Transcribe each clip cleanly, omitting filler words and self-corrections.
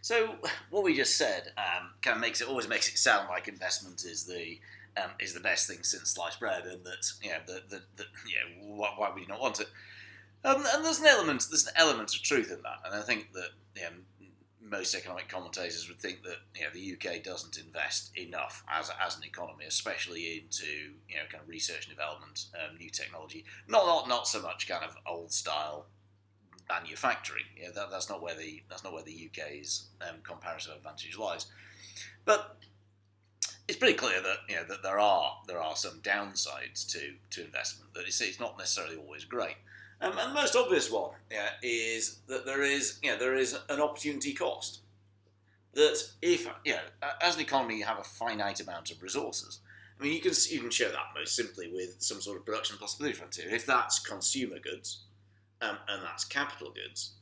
So what we just said kind of always makes it sound like investment is the best thing since sliced bread, and that why would you not want it? And there's an element of truth in that, and I think that most economic commentators would think that the UK doesn't invest enough as an economy, especially into kind of research and development, new technology. Not so much kind of old style manufacturing. That's not where the UK's comparative advantage lies. But it's pretty clear that that there are some downsides to investment. That it's not necessarily always great. And the most obvious one is that there is an opportunity cost. That if as an economy you have a finite amount of resources. I mean, you can show that most simply with some sort of production possibility frontier. If that's consumer goods and that's capital goods,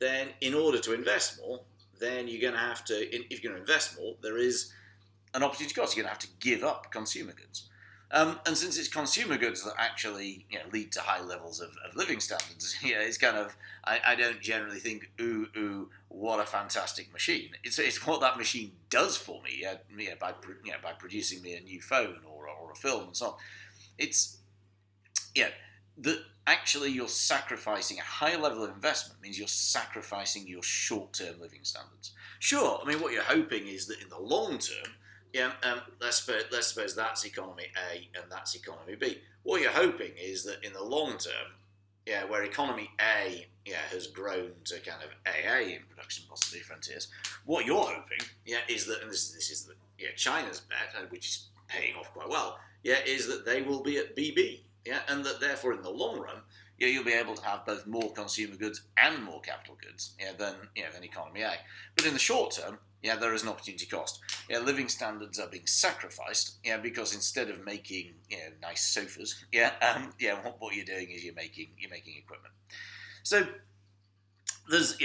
then in order to invest more, then you're going to have to. If you're going to invest more, there is an opportunity cost. You're going to have to give up consumer goods. And since it's consumer goods that actually lead to high levels of living standards, it's kind of I don't generally think ooh what a fantastic machine. It's what that machine does for me by producing me a new phone or a film and so on. It's that actually you're sacrificing a high level of investment means you're sacrificing your short-term living standards. Sure, I mean what you're hoping is that in the long term. Let's suppose that's economy A and that's economy B. What you're hoping is that in the long term, where economy A has grown to kind of AA in production possibility frontiers, what you're hoping is that, and this is China's bet, which is paying off quite well, is that they will be at BB, and that therefore in the long run, you'll be able to have both more consumer goods and more capital goods than economy A. But in the short term, there is an opportunity cost. Living standards are being sacrificed. Because instead of making nice sofas, what you're doing is you're making equipment. So there's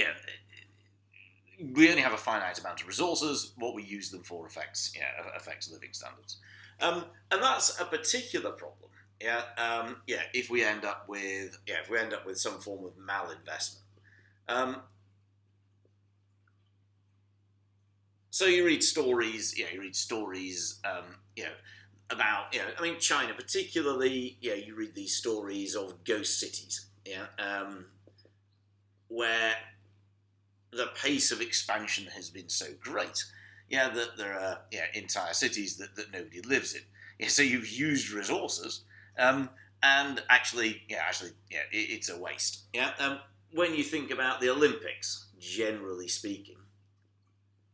we only have a finite amount of resources. What we use them for affects living standards, and that's a particular problem. If we end up with some form of malinvestment. So you read stories, about, I mean, China particularly, you read these stories of ghost cities, where the pace of expansion has been so great, that there are, entire cities that nobody lives in. So you've used resources, and actually, it's a waste. When you think about the Olympics, generally speaking,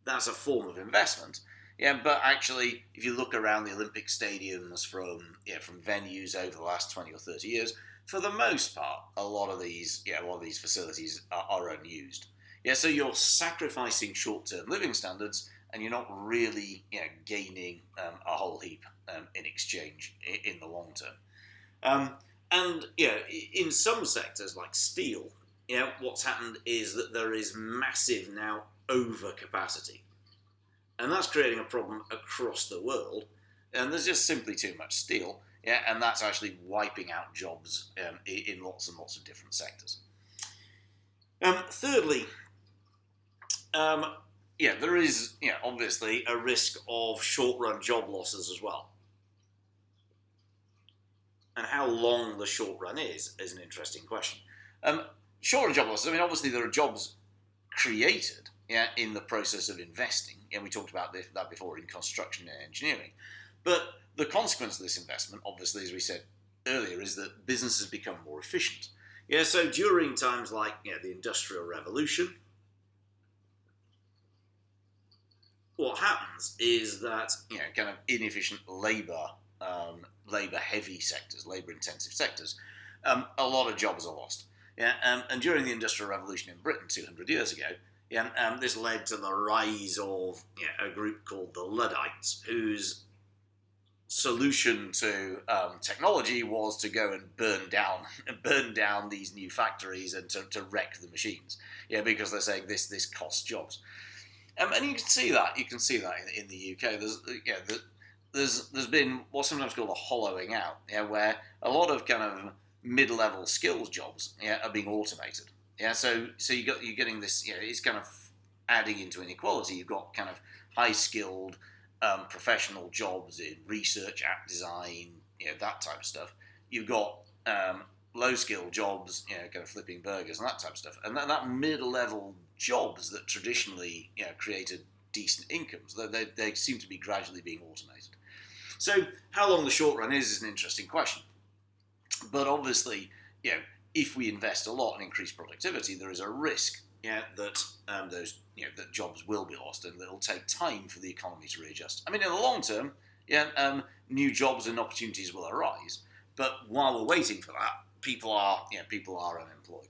that's a form of investment. But actually, if you look around the Olympic stadiums from venues over the last 20 or 30 years, for the most part, a lot of these facilities are unused. So you're sacrificing short-term living standards, and you're not really gaining a whole heap in exchange in the long term. And in some sectors like steel, what's happened is that there is massive now overcapacity, and that's creating a problem across the world. And there's just simply too much steel, and that's actually wiping out jobs in lots and lots of different sectors. Thirdly, there is obviously a risk of short-run job losses as well. And how long the short run is an interesting question. Short-run job losses, I mean, obviously there are jobs created in the process of investing, and we talked about that before in construction and engineering. But the consequence of this investment, obviously, as we said earlier, is that businesses become more efficient. So during times like the Industrial Revolution, what happens is that kind of inefficient labour-heavy sectors, labour-intensive sectors, a lot of jobs are lost. And during the Industrial Revolution in Britain 200 years ago, this led to the rise of a group called the Luddites, whose solution to technology was to go and burn down these new factories and to wreck the machines, because they're saying this costs jobs. And you can see that in the UK. There's been what's sometimes called a hollowing out, where a lot of kind of mid-level skills jobs are being automated. So you're getting this, it's kind of adding into inequality. You've got kind of high-skilled professional jobs in research, app design, that type of stuff. You've got low-skilled jobs, kind of flipping burgers and that type of stuff. And that mid-level jobs that traditionally, created decent incomes, they seem to be gradually being automated. So how long the short run is an interesting question. But obviously, if we invest a lot and increase productivity, there is a risk that those that jobs will be lost, and that it'll take time for the economy to readjust. I mean, in the long term, new jobs and opportunities will arise. But while we're waiting for that, people are unemployed.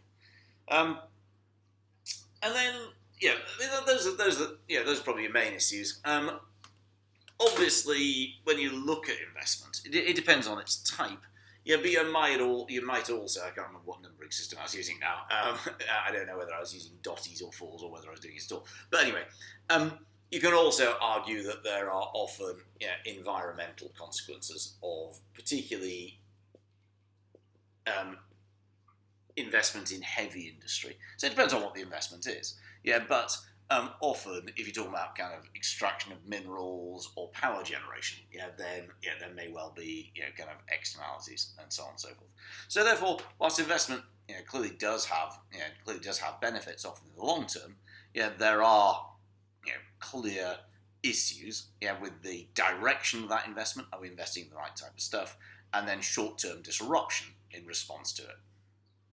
And then those are probably your main issues. Obviously, when you look at investment, it depends on its type. Yeah, but you might also, I can't remember what numbering system I was using now. I don't know whether I was using dotties or fours or whether I was doing it all. But anyway, you can also argue that there are often environmental consequences of particularly investment in heavy industry. So it depends on what the investment is. Yeah, but often, if you're talking about kind of extraction of minerals or power generation, then there may well be kind of externalities and so on and so forth. So therefore, whilst investment clearly does have benefits often in the long term, there are clear issues with the direction of that investment. Are we investing in the right type of stuff? And then short-term disruption in response to it.